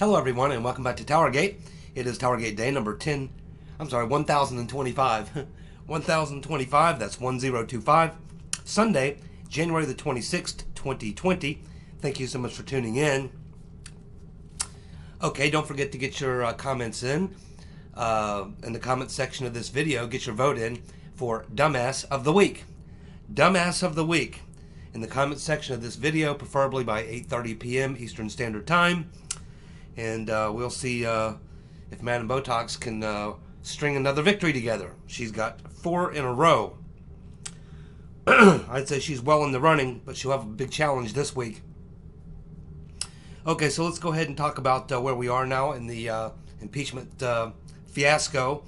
Hello everyone and welcome back to TowerGate. It is TowerGate day number 1025. 1025, that's 1025. Sunday, January the 26th, 2020. Thank you so much for tuning in. Okay, don't forget to get your comments in the comment section of this video. Get your vote in for Dumbass of the Week. Dumbass of the Week. In the comment section of this video, preferably by 8:30 p.m. Eastern Standard Time. And we'll see if Madam Botox can string another victory together. She's got 4 in a row. I'd say she's well in the running, but she'll have a big challenge this week. Okay, so let's go ahead and talk about where we are now in the impeachment fiasco.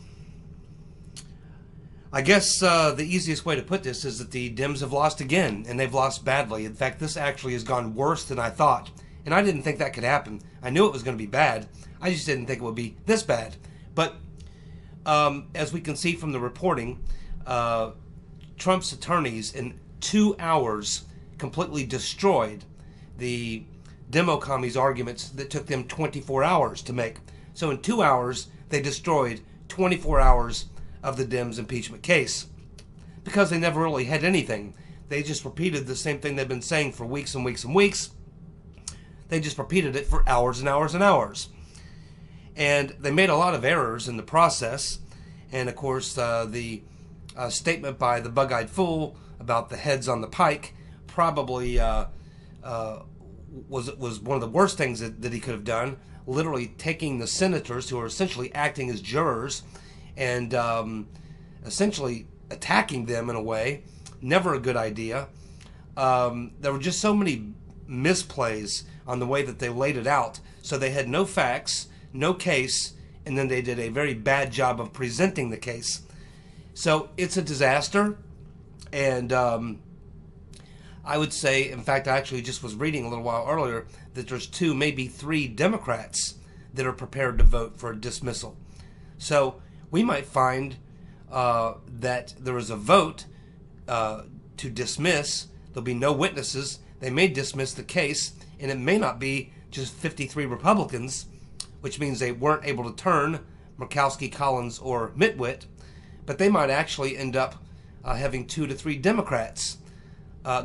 I guess the easiest way to put this is that the Dems have lost again, and they've lost badly. In fact, this actually has gone worse than I thought. And I didn't think that could happen. I knew it was going to be bad. I just didn't think it would be this bad. But as we can see from the reporting, Trump's attorneys in 2 hours completely destroyed the demo commies arguments that took them 24 hours to make. So in 2 hours, they destroyed 24 hours of the Dems impeachment case. Because they never really had anything. They just repeated the same thing they've been saying for weeks and weeks and weeks. They just repeated it for hours and hours and hours. And they made a lot of errors in the process. And of course, the statement by the bug-eyed fool about the heads on the pike probably was one of the worst things that he could have done. Literally taking the senators, who are essentially acting as jurors, and essentially attacking them in a way. Never a good idea. There were just so many misplays on the way that they laid it out. So they had no facts, no case, and then they did a very bad job of presenting the case. So it's a disaster. And I would say, in fact, I actually just was reading a little while earlier that there's 2, maybe 3 Democrats that are prepared to vote for a dismissal. So we might find that there is a vote to dismiss. There'll be no witnesses. They may dismiss the case, and it may not be just 53 Republicans, which means they weren't able to turn Murkowski, Collins, or Mitwitt, but they might actually end up having 2 to 3 Democrats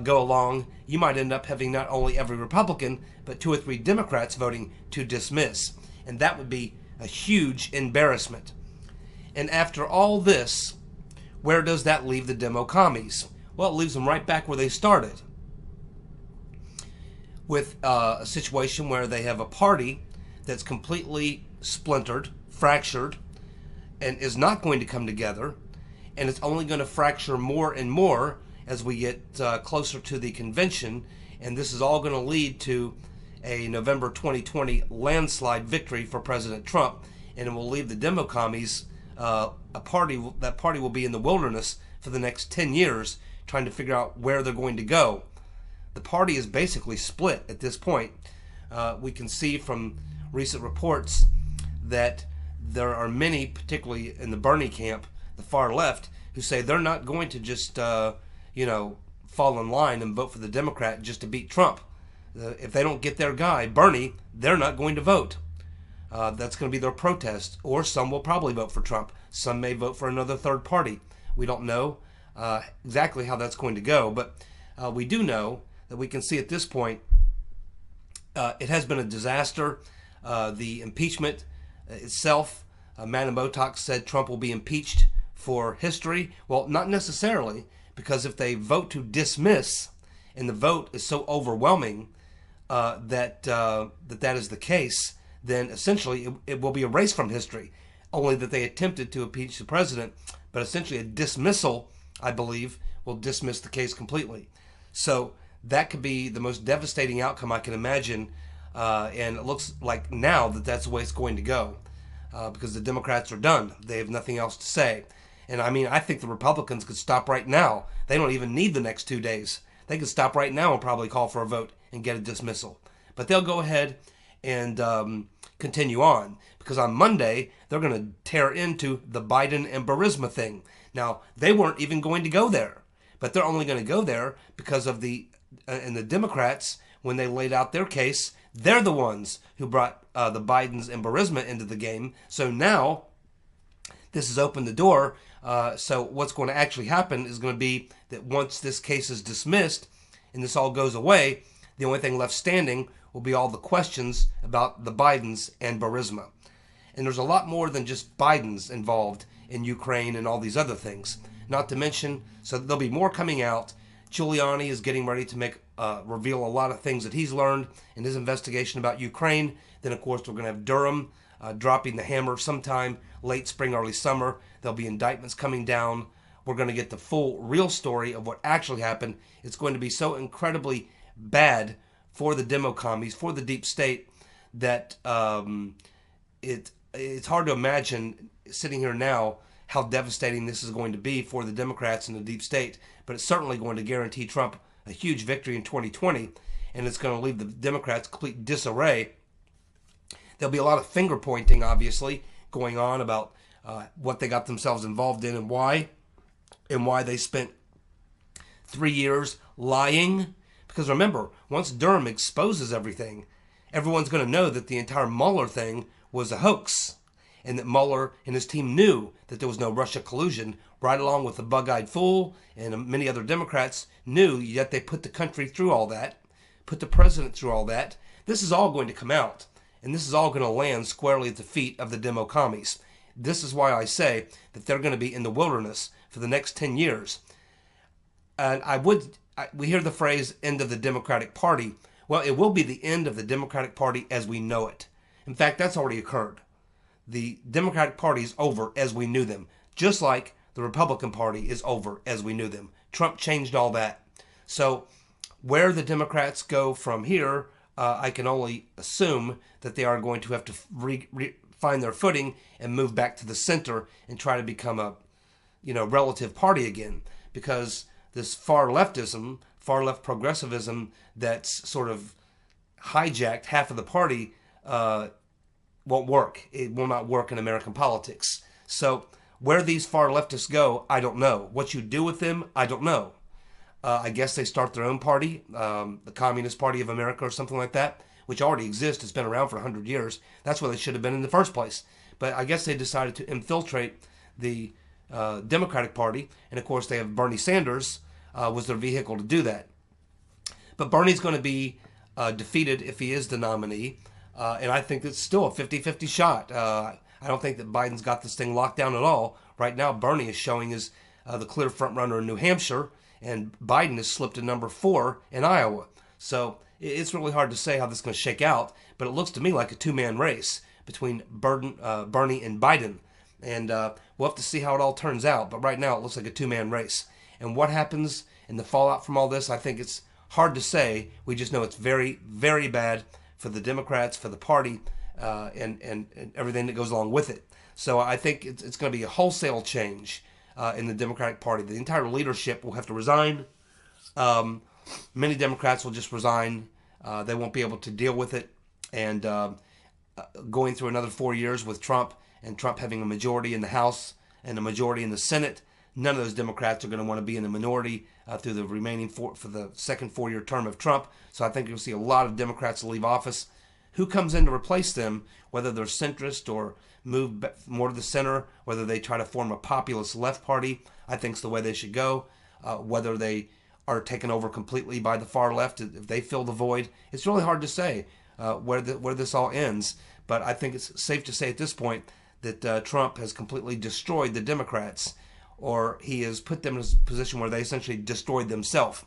go along. You might end up having not only every Republican, but 2 or 3 Democrats voting to dismiss, and that would be a huge embarrassment. And after all this, where does that leave the demo commies? Well, it leaves them right back where they started, with a situation where they have a party that's completely splintered, fractured, and is not going to come together, and it's only going to fracture more and more as we get closer to the convention, and this is all going to lead to a November 2020 landslide victory for President Trump, and it will leave the demo commies that party will be in the wilderness for the next 10 years trying to figure out where they're going to go. The party is basically split at this point. We can see from recent reports that there are many, particularly in the Bernie camp, the far left, who say they're not going to just, fall in line and vote for the Democrat just to beat Trump. If they don't get their guy, Bernie, they're not going to vote. That's going to be their protest. Or some will probably vote for Trump. Some may vote for another third party. We don't know exactly how that's going to go, but we do know that we can see at this point it has been a disaster. The impeachment itself, Madam Botox said Trump will be impeached for history. Well, not necessarily, because if they vote to dismiss, and the vote is so overwhelming that is the case, then essentially it will be erased from history. Only that they attempted to impeach the president, but essentially a dismissal, I believe, will dismiss the case completely. So that could be the most devastating outcome I can imagine, and it looks like now that that's the way it's going to go, because the Democrats are done. They have nothing else to say. And I mean, I think the Republicans could stop right now. They don't even need the next 2 days. They could stop right now and probably call for a vote and get a dismissal. But they'll go ahead and continue on, because on Monday they're going to tear into the Biden and Burisma thing. Now, they weren't even going to go there, but they're only going to go there because of the Democrats, when they laid out their case, They're the ones who brought the Bidens and Burisma into the game. So now this has opened the door. So what's going to actually happen is going to be that once this case is dismissed and this all goes away, the only thing left standing will be all the questions about the Bidens and Burisma. And there's a lot more than just Biden's involved in Ukraine and all these other things. Not to mention, so there'll be more coming out. Giuliani is getting ready to reveal a lot of things that he's learned in his investigation about Ukraine. Then, of course, we're going to have Durham dropping the hammer sometime late spring, early summer. There'll be indictments coming down. We're going to get the full, real story of what actually happened. It's going to be so incredibly bad for the demo commies, for the deep state, that it's hard to imagine sitting here now how devastating this is going to be for the Democrats and the deep state. But it's certainly going to guarantee Trump a huge victory in 2020, and it's going to leave the Democrats complete disarray. There'll be a lot of finger pointing, obviously, going on about what they got themselves involved in and why they spent 3 years lying. Because remember, once Durham exposes everything, everyone's going to know that the entire Mueller thing was a hoax, and that Mueller and his team knew that there was no Russia collusion, right along with the bug-eyed fool and many other Democrats knew, yet they put the country through all that, put the president through all that. This is all going to come out, and this is all going to land squarely at the feet of the demo commies. This is why I say that they're going to be in the wilderness for the next 10 years. And we hear the phrase, end of the Democratic Party. Well, it will be the end of the Democratic Party as we know it. In fact, that's already occurred. The Democratic Party is over as we knew them, just like the Republican Party is over as we knew them. Trump changed all that. So where the Democrats go from here, I can only assume that they are going to have to find their footing and move back to the center and try to become a relative party again, because this far left progressivism that's sort of hijacked half of the party won't work. It will not work in American politics. So where these far leftists go, I don't know. What you do with them, I don't know. I guess they start their own party, the Communist Party of America or something like that, which already exists. It's been around for 100 years. That's where they should have been in the first place. But I guess they decided to infiltrate the Democratic Party, and of course they have Bernie Sanders was their vehicle to do that. But Bernie's going to be defeated if he is the nominee, and I think it's still a 50-50 shot. I don't think that Biden's got this thing locked down at all. Right now, Bernie is showing as the clear front runner in New Hampshire, and Biden has slipped to number 4 in Iowa. So it's really hard to say how this is going to shake out, but it looks to me like a two-man race between Bernie and Biden. And we'll have to see how it all turns out. But right now, it looks like a two-man race. And what happens in the fallout from all this, I think it's hard to say. We just know it's very, very bad for the Democrats, for the party, and everything that goes along with it. So I think it's going to be a wholesale change in the Democratic Party. The entire leadership will have to resign. Many Democrats will just resign. They won't be able to deal with it. And going through another 4 years with Trump, and Trump having a majority in the House and a majority in the Senate, none of those Democrats are going to want to be in the minority through the remaining for the second 4-year term of Trump. So I think you'll see a lot of Democrats leave office. Who comes in to replace them, whether they're centrist or move more to the center, whether they try to form a populist left party, I think is the way they should go. Whether they are taken over completely by the far left, if they fill the void, it's really hard to say where this all ends. But I think it's safe to say at this point that Trump has completely destroyed the Democrats, or he has put them in a position where they essentially destroyed themselves.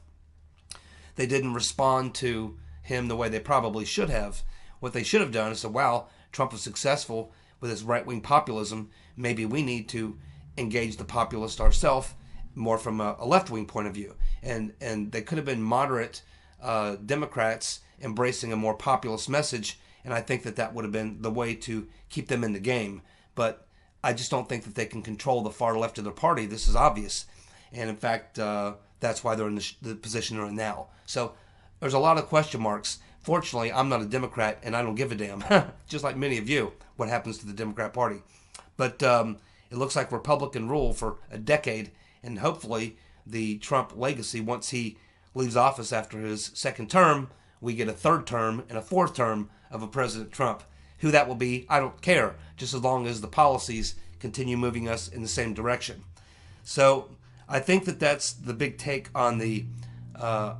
They didn't respond to him the way they probably should have. What they should have done is said, wow, Trump was successful with his right-wing populism. Maybe we need to engage the populist ourselves more from a left-wing point of view. And they could have been moderate Democrats embracing a more populist message, and I think that would have been the way to keep them in the game. But I just don't think that they can control the far left of their party. This is obvious. And in fact, that's why they're in the position they're in now. So there's a lot of question marks. Fortunately, I'm not a Democrat, and I don't give a damn, just like many of you, what happens to the Democrat Party. But it looks like Republican rule for a decade, and hopefully the Trump legacy, once he leaves office after his second term, we get a third term and a fourth term of a President Trump. Who that will be, I don't care, just as long as the policies continue moving us in the same direction. So I think that that's the big take on the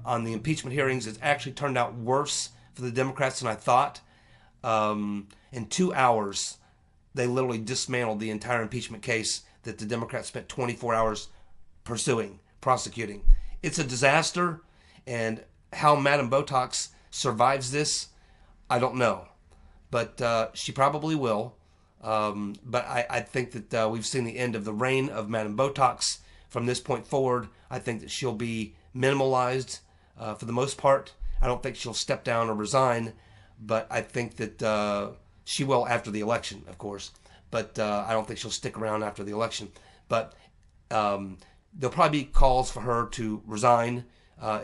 impeachment hearings. It's actually turned out worse for the Democrats than I thought. In 2 hours, they literally dismantled the entire impeachment case that the Democrats spent 24 hours prosecuting. It's a disaster, and how Madam Botox survives this, I don't know. But she probably will. But I think that we've seen the end of the reign of Madam Botox. From this point forward, I think that she'll be minimalized for the most part. I don't think she'll step down or resign, but I think that she will after the election, of course. But I don't think she'll stick around after the election. But there'll probably be calls for her to resign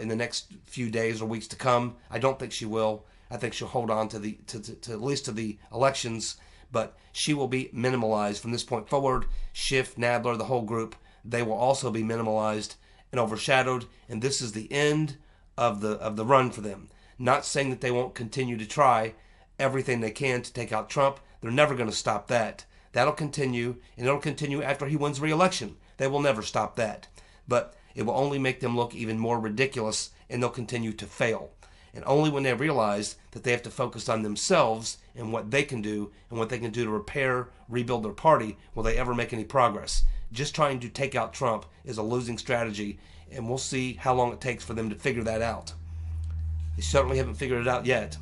in the next few days or weeks to come. I don't think she will. I think she'll hold on to at least to the elections, but she will be minimalized from this point forward. Schiff, Nadler, the whole group, they will also be minimalized and overshadowed, and this is the end of the run for them. Not saying that they won't continue to try everything they can to take out Trump. They're never going to stop that. That'll continue, and it'll continue after he wins re-election. They will never stop that. But it will only make them look even more ridiculous, and they'll continue to fail. And only when they realize that they have to focus on themselves and what they can do and what they can do to repair, rebuild their party, will they ever make any progress. Just trying to take out Trump is a losing strategy, and we'll see how long it takes for them to figure that out. They certainly haven't figured it out yet.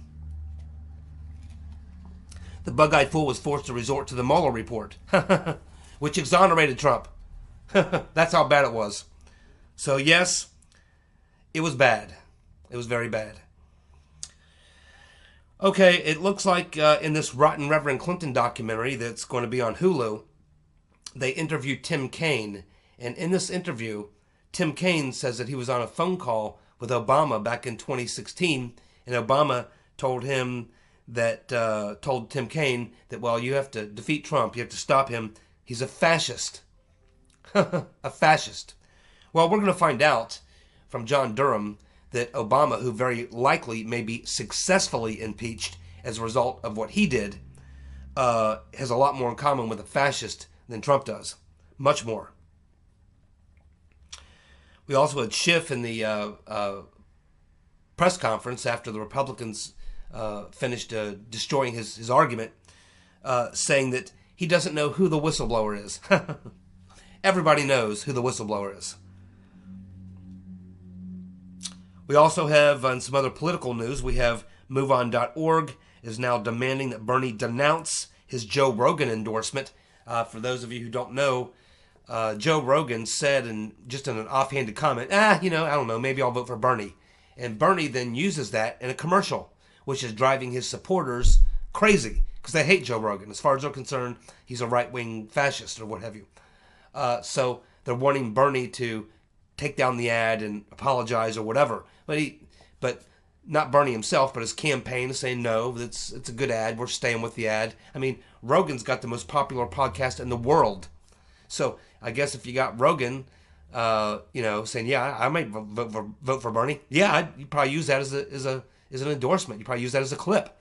The bug-eyed fool was forced to resort to the Mueller Report, which exonerated Trump. That's how bad it was. So yes, it was bad. It was very bad. Okay, it looks like in this Rotten Reverend Clinton documentary that's going to be on Hulu, they interviewed Tim Kaine. And in this interview, Tim Kaine says that he was on a phone call with Obama back in 2016, and Obama told Tim Kaine that, well, you have to defeat Trump, you have to stop him. He's a fascist. A fascist. Well, we're going to find out from John Durham that Obama, who very likely may be successfully impeached as a result of what he did, has a lot more in common with a fascist than Trump does. Much more. We also had Schiff in the press conference after the Republicans finished destroying his argument, saying that he doesn't know who the whistleblower is. Everybody knows who the whistleblower is. We also have, on some other political news, we have MoveOn.org is now demanding that Bernie denounce his Joe Rogan endorsement. For those of you who don't know, Joe Rogan said, just in an offhanded comment, I don't know, maybe I'll vote for Bernie. And Bernie then uses that in a commercial, which is driving his supporters crazy because they hate Joe Rogan. As far as they're concerned, he's a right-wing fascist or what have you. So they're wanting Bernie to take down the ad and apologize or whatever. But not Bernie himself, but his campaign is saying, no, it's a good ad. We're staying with the ad. I mean, Rogan's got the most popular podcast in the world. So I guess if you got Rogan, saying, yeah, I might vote for Bernie. Yeah, you'd probably use that as an endorsement. You probably use that as a clip.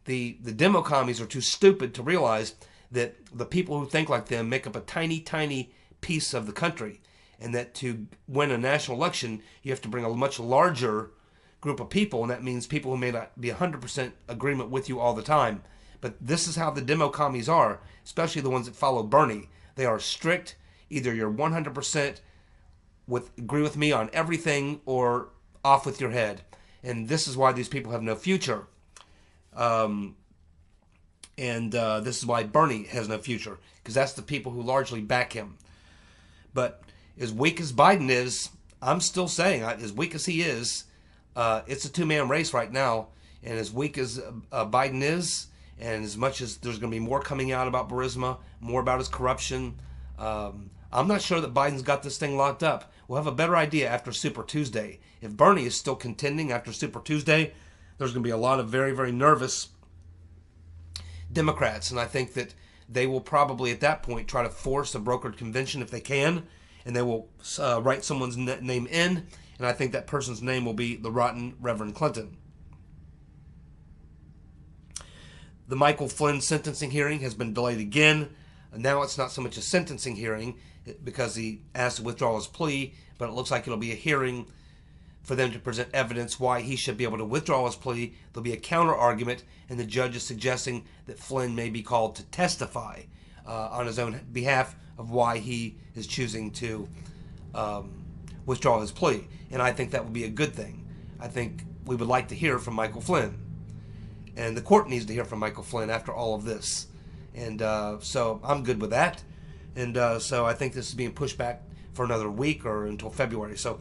The demo commies are too stupid to realize that the people who think like them make up a tiny, tiny piece of the country, and that to win a national election, you have to bring a much larger group of people, and that means people who may not be 100% agreement with you all the time. But this is how the demo commies are, especially the ones that follow Bernie. They are strict. Either you're 100% agree with me on everything, or off with your head. And this is why these people have no future. This is why Bernie has no future, because that's the people who largely back him. But as weak as Biden is, I'm still saying, as weak as he is, it's a two-man race right now. And as weak as Biden is, and as much as there's going to be more coming out about Burisma, more about his corruption, I'm not sure that Biden's got this thing locked up. We'll have a better idea after Super Tuesday. If Bernie is still contending after Super Tuesday, there's going to be a lot of very, very nervous Democrats. And I think that they will probably at that point try to force a brokered convention if they can, and they will write someone's name in, and I think that person's name will be the rotten Reverend Clinton. The Michael Flynn sentencing hearing has been delayed again. Now it's not so much a sentencing hearing because he asked to withdraw his plea, but it looks like it'll be a hearing for them to present evidence why he should be able to withdraw his plea. There'll be a counter argument, and the judge is suggesting that Flynn may be called to testify on his own behalf of why he is choosing to withdraw his plea. And I think that would be a good thing. I think we would like to hear from Michael Flynn. And the court needs to hear from Michael Flynn after all of this. And so I'm good with that. And so I think this is being pushed back for another week or until February. So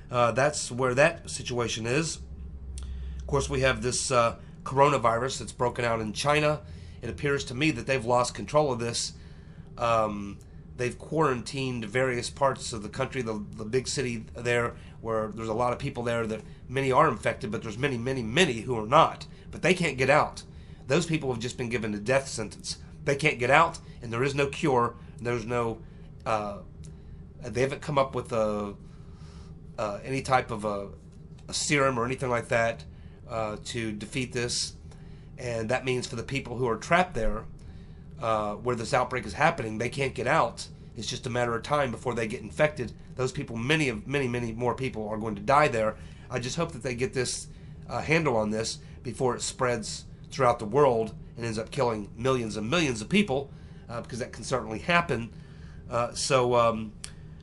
that's where that situation is. Of course, we have this coronavirus that's broken out in China. It appears to me that they've lost control of this. They've quarantined various parts of the country, the big city there, where there's a lot of people there that many are infected, but there's many, many, many who are not. But they can't get out. Those people have just been given a death sentence. They can't get out, and there is no cure. There's no, they haven't come up with any type of a serum or anything like that to defeat this. And that means for the people who are trapped there, where this outbreak is happening, they can't get out. It's just a matter of time before they get infected. Those people, many more people are going to die there. I just hope that they get this handle on this before it spreads throughout the world and ends up killing millions and millions of people, because that can certainly happen. So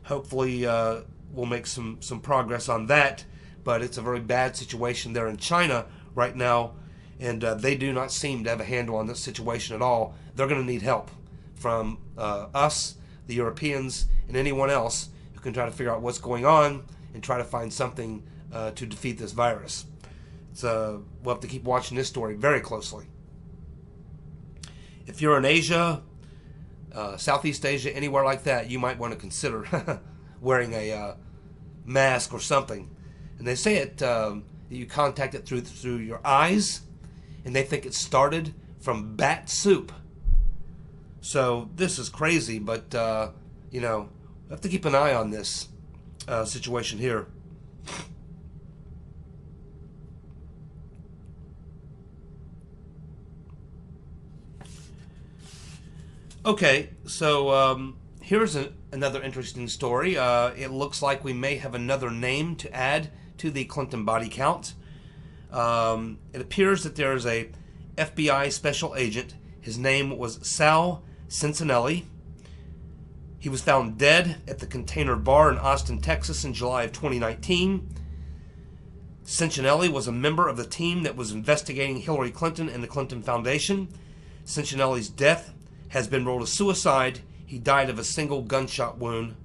hopefully we'll make some progress on that. But it's a very bad situation there in China right now, and they do not seem to have a handle on this situation at all. They're going to need help from us, the Europeans, and anyone else who can try to figure out what's going on and try to find something to defeat this virus. So we'll have to keep watching this story very closely. If you're in Asia, Southeast Asia, anywhere like that, you might want to consider wearing a mask or something. And they say you contact it through your eyes, and they think it started from bat soup. So this is crazy, but you know, we have to keep an eye on this situation here. Okay, so here's another interesting story. It looks like we may have another name to add to the Clinton body count. It appears that there is a FBI special agent. His name was Sal Cincinnati. He was found dead at the Container Bar in Austin, Texas in July of 2019. Cincinnati was a member of the team that was investigating Hillary Clinton and the Clinton Foundation. Cincinnati's death has been ruled a suicide. He died of a single gunshot wound.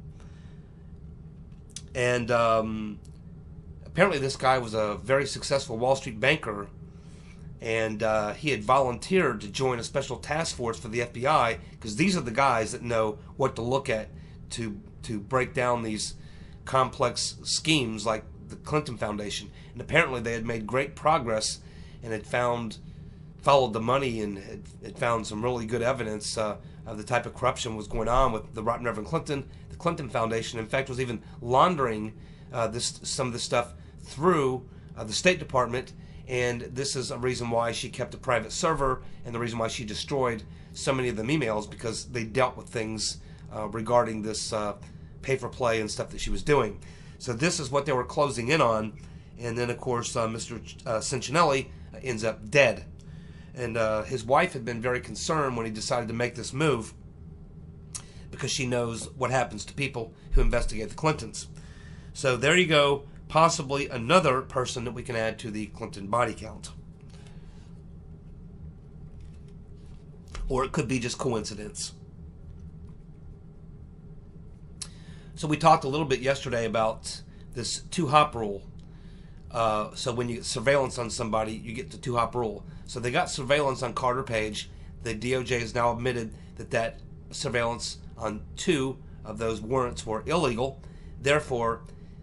And apparently this guy was a very successful Wall Street banker, and he had volunteered to join a special task force for the FBI, because these are the guys that know what to look at to break down these complex schemes like the Clinton Foundation. And apparently they had made great progress and had followed the money and had found some really good evidence of the type of corruption was going on with the rotten Reverend Clinton. The Clinton Foundation, in fact, was even laundering some of this stuff through the State Department, and this is a reason why she kept a private server and the reason why she destroyed so many of them emails, because they dealt with things regarding this pay-for-play and stuff that she was doing. So this is what they were closing in on, and then, of course, Mr. Cincinnati ends up dead. And his wife had been very concerned when he decided to make this move, because she knows what happens to people who investigate the Clintons. So there you go, possibly another person that we can add to the Clinton body count. Or it could be just coincidence. So we talked a little bit yesterday about this two-hop rule. So when you get surveillance on somebody, you get the two-hop rule. So they got surveillance on Carter Page. The DOJ has now admitted that surveillance on 2 of those warrants were illegal. Therefore,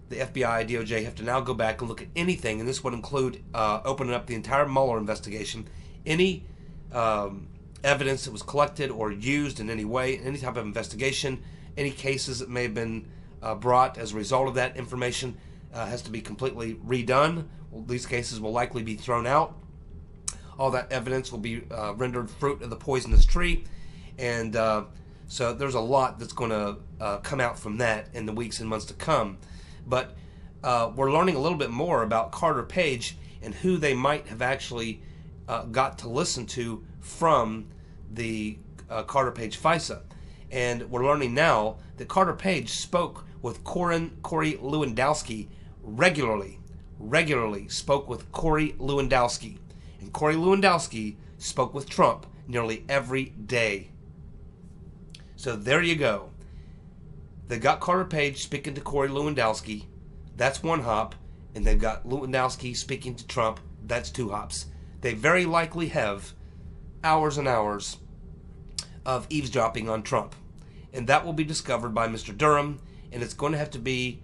the FBI, DOJ have to now go back and look at anything, and this would include opening up the entire Mueller investigation. Any evidence that was collected or used in any way, any type of investigation, any cases that may have been brought as a result of that information has to be completely redone. Well, these cases will likely be thrown out. All that evidence will be rendered fruit of the poisonous tree. And so there's a lot that's going to come out from that in the weeks and months to come. But we're learning a little bit more about Carter Page and who they might have actually got to listen to from the Carter Page FISA. And we're learning now that Carter Page spoke with Corey Lewandowski regularly spoke with Corey Lewandowski. And Corey Lewandowski spoke with Trump nearly every day. So there you go. They got Carter Page speaking to Corey Lewandowski. That's one hop. And they've got Lewandowski speaking to Trump. That's two hops. They very likely have hours and hours of eavesdropping on Trump. And that will be discovered by Mr. Durham. And it's going to have to be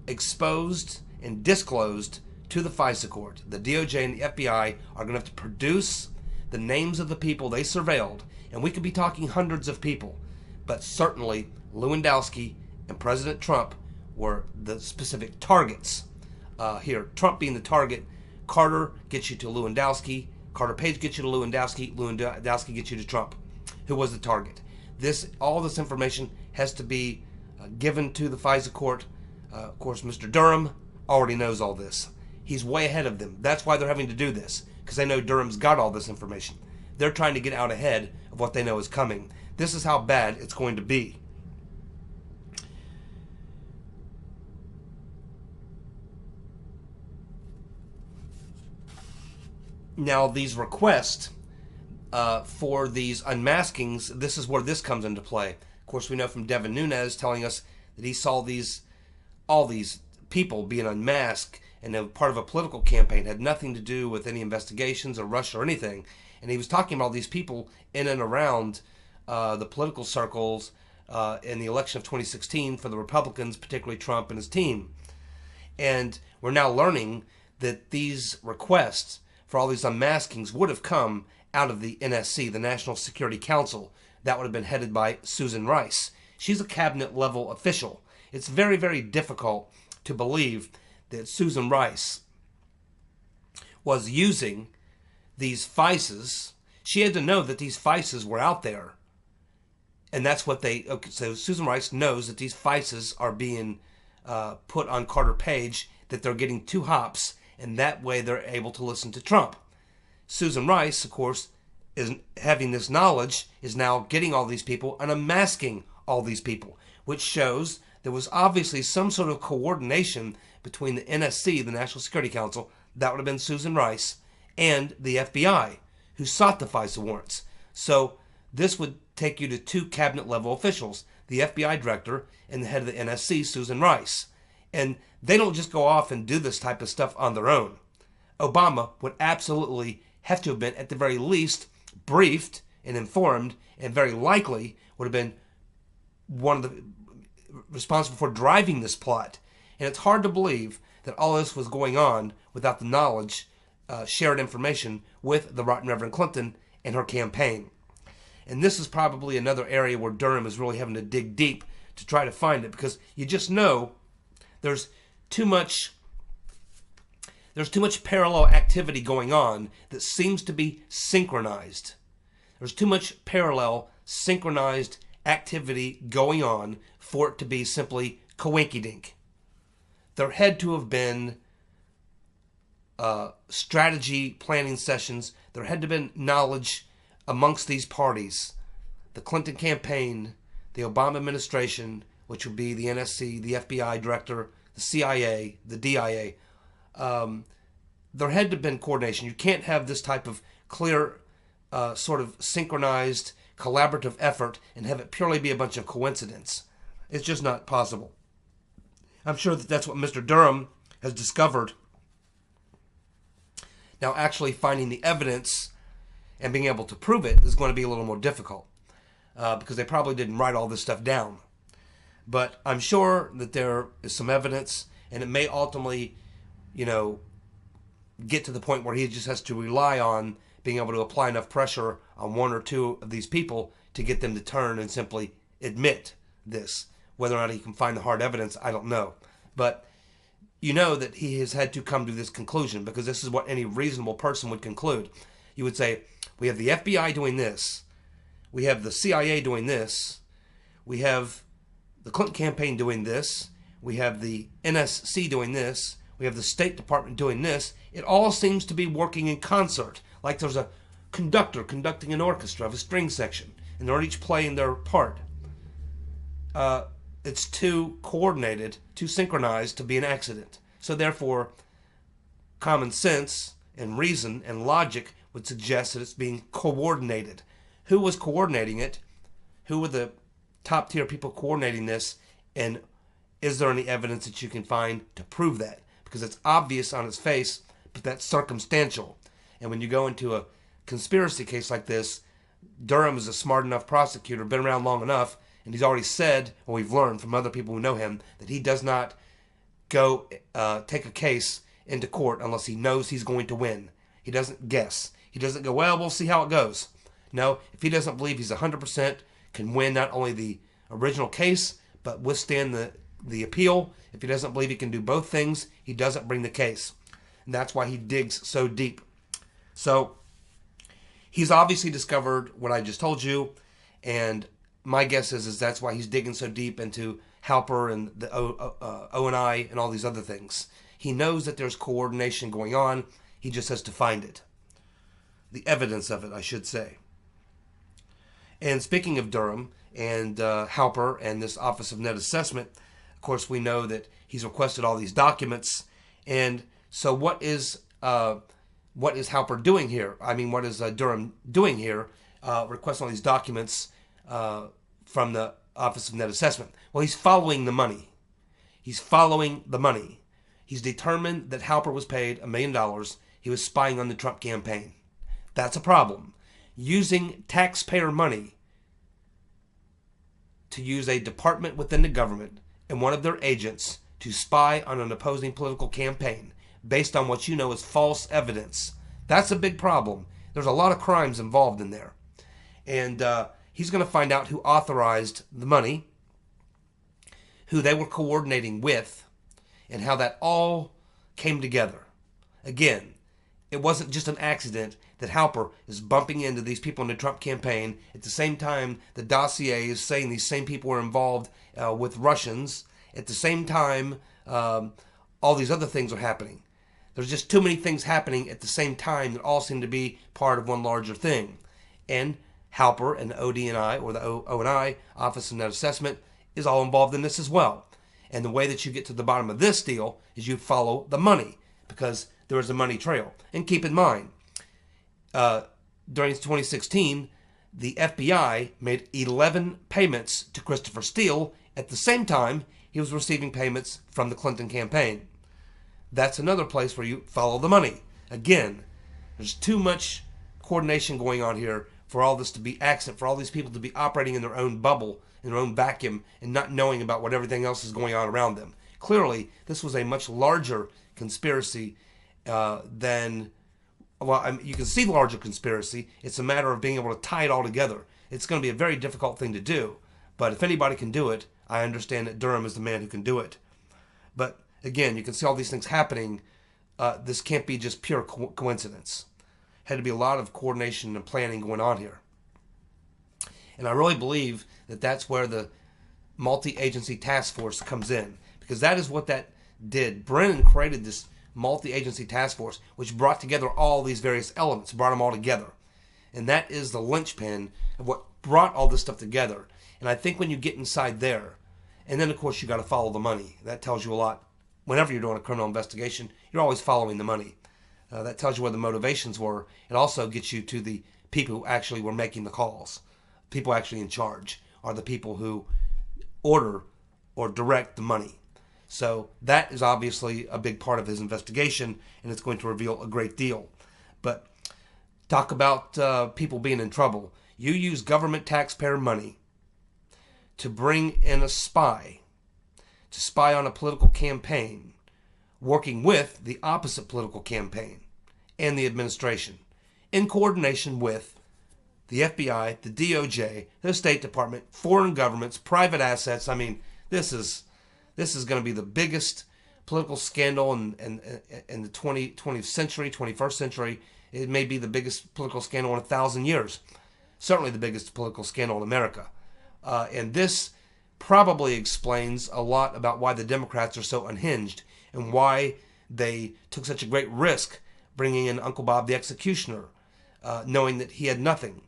exposed and disclosed to the FISA court. The DOJ and the FBI are going to have to produce the names of the people they surveilled. And we could be talking hundreds of people. But certainly Lewandowski and President Trump were the specific targets here. Trump being the target, Carter gets you to Lewandowski, Carter Page gets you to Lewandowski, Lewandowski gets you to Trump, who was the target. All this information has to be given to the FISA court. Of course, Mr. Durham already knows all this. He's way ahead of them. That's why they're having to do this, because they know Durham's got all this information. They're trying to get out ahead of what they know is coming. This is how bad it's going to be. Now, these requests for these unmaskings, this is where this comes into play. Of course, we know from Devin Nunes telling us that he saw all these people being unmasked and they were part of a political campaign, had nothing to do with any investigations or Russia or anything. And he was talking about all these people in and around the political circles in the election of 2016 for the Republicans, particularly Trump and his team. And we're now learning that these requests for all these unmaskings would have come out of the NSC, the National Security Council. That would have been headed by Susan Rice. She's a cabinet-level official. It's very, very difficult to believe that Susan Rice was using these FISAs. She had to know that these FISAs were out there. And that's what so Susan Rice knows that these FISAs are being put on Carter Page, that they're getting two hops, and that way they're able to listen to Trump. Susan Rice, of course, is having this knowledge, is now getting all these people and unmasking all these people, which shows there was obviously some sort of coordination between the NSC, the National Security Council, that would have been Susan Rice, and the FBI, who sought the FISA warrants. So this would take you to two cabinet-level officials, the FBI director and the head of the NSC, Susan Rice. And they don't just go off and do this type of stuff on their own. Obama would absolutely have to have been, at the very least, briefed and informed, and very likely would have been one of the responsible for driving this plot. And it's hard to believe that all this was going on without the knowledge, shared information with the rotten Reverend Clinton and her campaign. And this is probably another area where Durham is really having to dig deep to try to find it, because you just know there's too much parallel activity going on that seems to be synchronized. There's too much parallel, synchronized activity going on for it to be simply coinkydink. There had to have been strategy planning sessions. There had to have been knowledge amongst these parties. The Clinton campaign, the Obama administration, which would be the NSC, the FBI director, the CIA, the DIA. There had to have been coordination. You can't have this type of clear, sort of synchronized, collaborative effort and have it purely be a bunch of coincidence. It's just not possible. I'm sure that that's what Mr. Durham has discovered. Now, actually finding the evidence and being able to prove it is going to be a little more difficult because they probably didn't write all this stuff down. But I'm sure that there is some evidence, and it may ultimately, get to the point where he just has to rely on being able to apply enough pressure on one or two of these people to get them to turn and simply admit this, Whether or not he can find the hard evidence, I don't know. But you know that he has had to come to this conclusion, because this is what any reasonable person would conclude. You would say, we have the FBI doing this, we have the CIA doing this, we have the Clinton campaign doing this, we have the NSC doing this, we have the State Department doing this. It all seems to be working in concert, like there's a conductor conducting an orchestra of a string section, and they're each playing their part. It's too coordinated, too synchronized to be an accident. So therefore, common sense and reason and logic would suggest that it's being coordinated. Who was coordinating it? Who were the top tier people coordinating this? And is there any evidence that you can find to prove that? Because it's obvious on its face, but that's circumstantial. And when you go into a conspiracy case like this, Durham is a smart enough prosecutor, been around long enough, and he's already said, or we've learned from other people who know him, that he does not go take a case into court unless he knows he's going to win. He doesn't guess. He doesn't go, well, we'll see how it goes. No, if he doesn't believe he's 100% can win not only the original case, but withstand the appeal, if he doesn't believe he can do both things, he doesn't bring the case. And that's why he digs so deep. So he's obviously discovered what I just told you, and my guess is that's why he's digging so deep into Halper and the O&I and all these other things. He knows that there's coordination going on. He just has to find it. The evidence of it, I should say. And speaking of Durham and Halper and this Office of Net Assessment, of course, we know that he's requested all these documents. And so what is Halper doing here? I mean, what is Durham doing here, requesting all these documents from the Office of Net Assessment? Well, he's following the money. He's following the money. He's determined that Halper was paid $1 million. He was spying on the Trump campaign. That's a problem. Using taxpayer money to use a department within the government and one of their agents to spy on an opposing political campaign based on what you know is false evidence. That's a big problem. There's a lot of crimes involved in there. And he's going to find out who authorized the money, who they were coordinating with, and how that all came together. Again, it wasn't just an accident that Halper is bumping into these people in the Trump campaign. At the same time, the dossier is saying these same people were involved with Russians. At the same time, all these other things are happening. There's just too many things happening at the same time that all seem to be part of one larger thing. And Halper and the OD&I, or the O&I, Office of Net Assessment, is all involved in this as well. And the way that you get to the bottom of this deal is you follow the money, because there is a money trail. And keep in mind, during 2016, the FBI made 11 payments to Christopher Steele. At the same time, he was receiving payments from the Clinton campaign. That's another place where you follow the money. Again, there's too much coordination going on here for all this to be accident, for all these people to be operating in their own bubble, in their own vacuum, and not knowing about what everything else is going on around them. Clearly, this was a much larger conspiracy than... Well, I mean, you can see the larger conspiracy. It's a matter of being able to tie it all together. It's going to be a very difficult thing to do. But if anybody can do it, I understand that Durham is the man who can do it. But again, you can see all these things happening. This can't be just pure coincidence. Had to be a lot of coordination and planning going on here. And I really believe that that's where the multi-agency task force comes in, because that is what that did. Brennan created this multi-agency task force, which brought together all these various elements, brought them all together. And that is the linchpin of what brought all this stuff together. And I think when you get inside there, and then of course you got to follow the money. That tells you a lot. Whenever you're doing a criminal investigation, you're always following the money. That tells you where the motivations were. It also gets you to the people who actually were making the calls. People actually in charge are the people who order or direct the money. So that is obviously a big part of his investigation, and it's going to reveal a great deal. But talk about people being in trouble. You use government taxpayer money to bring in a spy, to spy on a political campaign, working with the opposite political campaign and the administration, in coordination with the FBI, the DOJ, the State Department, foreign governments, private assets. I mean, This is going to be the biggest political scandal in the 20th century, 21st century. It may be the biggest political scandal in 1,000 years. Certainly the biggest political scandal in America. And this probably explains a lot about why the Democrats are so unhinged and why they took such a great risk bringing in Uncle Bob the executioner, knowing that he had nothing,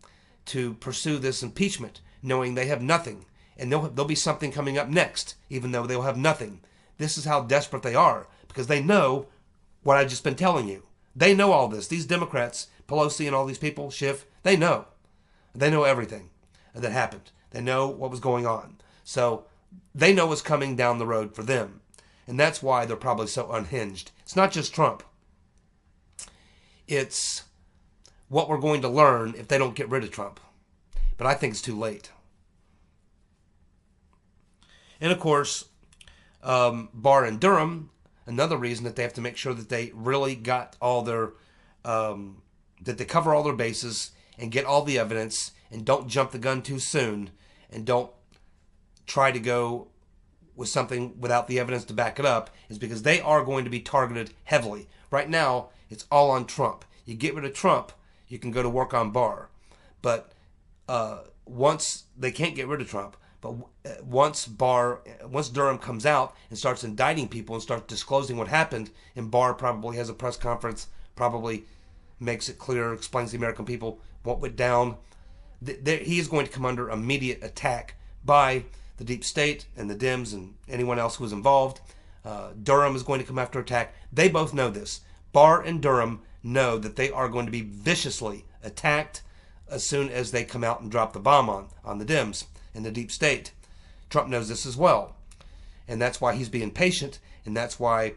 to pursue this impeachment, knowing they have nothing. And there'll be something coming up next, even though they'll have nothing. This is how desperate they are, because they know what I've just been telling you. They know all this. These Democrats, Pelosi and all these people, Schiff, they know. They know everything that happened. They know what was going on. So they know what's coming down the road for them. And that's why they're probably so unhinged. It's not just Trump. It's what we're going to learn if they don't get rid of Trump. But I think it's too late. And of course, Barr and Durham, another reason that they have to make sure that they really got all their, that they cover all their bases and get all the evidence and don't jump the gun too soon and don't try to go with something without the evidence to back it up, is because they are going to be targeted heavily. Right now, it's all on Trump. You get rid of Trump, you can go to work on Barr. But once they can't get rid of Trump, but once Durham comes out and starts indicting people and starts disclosing what happened, and Barr probably has a press conference, probably makes it clear, explains to the American people what went down, he is going to come under immediate attack by the deep state and the Dems and anyone else who is involved. Durham is going to come after attack. They both know this. Barr and Durham know that they are going to be viciously attacked as soon as they come out and drop the bomb on the Dems and the deep state. Trump knows this as well. And that's why he's being patient, and that's why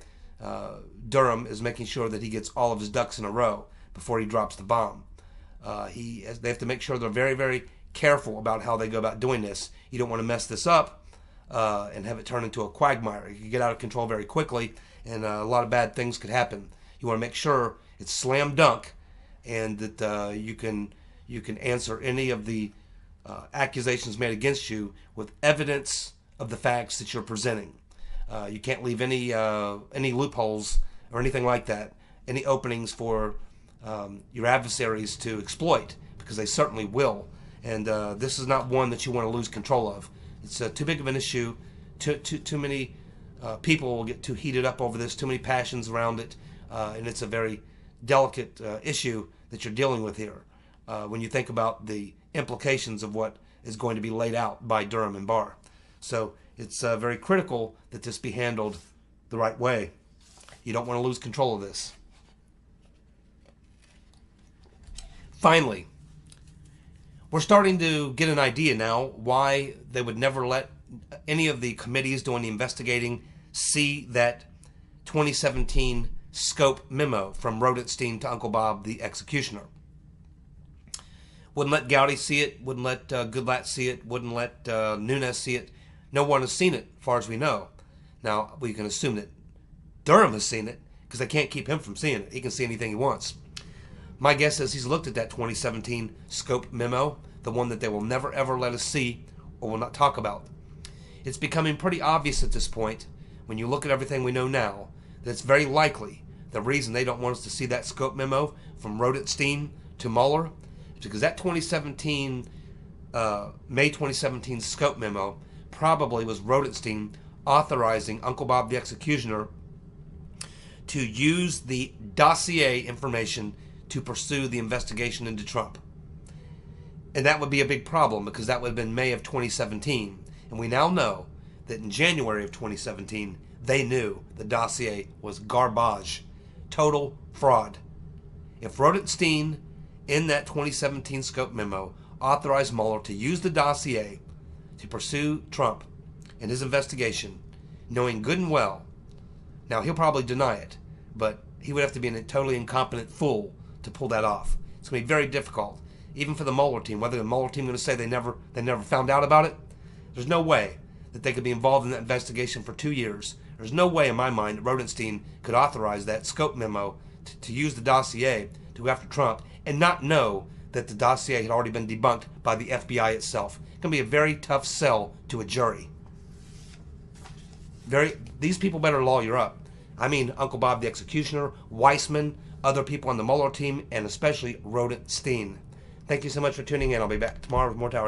Durham is making sure that he gets all of his ducks in a row before he drops the bomb. They have to make sure they're very, very careful about how they go about doing this. You don't want to mess this up and have it turn into a quagmire. You can get out of control very quickly, and a lot of bad things could happen. You want to make sure it's slam dunk, and that you can answer any of the accusations made against you with evidence of the facts that you're presenting. You can't leave any loopholes or anything like that, any openings for your adversaries to exploit, because they certainly will. And this is not one that you want to lose control of. It's too big of an issue. Too many people will get too heated up over this. Too many passions around it, and it's a very delicate issue that you're dealing with here. When you think about the implications of what is going to be laid out by Durham and Barr. So it's very critical that this be handled the right way. You don't want to lose control of this. Finally, we're starting to get an idea now why they would never let any of the committees doing the investigating see that 2017 Scope Memo from Rodenstein to Uncle Bob the executioner. Wouldn't let Gowdy see it, wouldn't let Goodlatte see it, wouldn't let Nunes see it. No one has seen it, as far as we know. Now, we can assume that Durham has seen it, because they can't keep him from seeing it. He can see anything he wants. My guess is he's looked at that 2017 Scope Memo, the one that they will never ever let us see or will not talk about. It's becoming pretty obvious at this point, when you look at everything we know now, that it's very likely the reason they don't want us to see that Scope Memo from Rodenstein to Mueller is because that May 2017 Scope Memo probably was Rodenstein authorizing Uncle Bob the executioner to use the dossier information to pursue the investigation into Trump. And that would be a big problem, because that would have been May of 2017. And we now know that in January of 2017, they knew the dossier was garbage. Total fraud. If Rodenstein, in that 2017 Scope Memo, authorized Mueller to use the dossier to pursue Trump in his investigation, knowing good and well, now he'll probably deny it, but he would have to be a totally incompetent fool to pull that off. It's going to be very difficult, even for the Mueller team. Whether the Mueller team is going to say they never found out about it, there's no way that they could be involved in that investigation for 2 years. There's no way in my mind that Rodenstein could authorize that Scope Memo to use the dossier to go after Trump and not know that the dossier had already been debunked by the FBI itself. It's going to be a very tough sell to a jury. These people better lawyer up. I mean, Uncle Bob the Executioner, Weissman, other people on the Mueller team, and especially Rodenstein. Thank you so much for tuning in. I'll be back tomorrow with more Tower.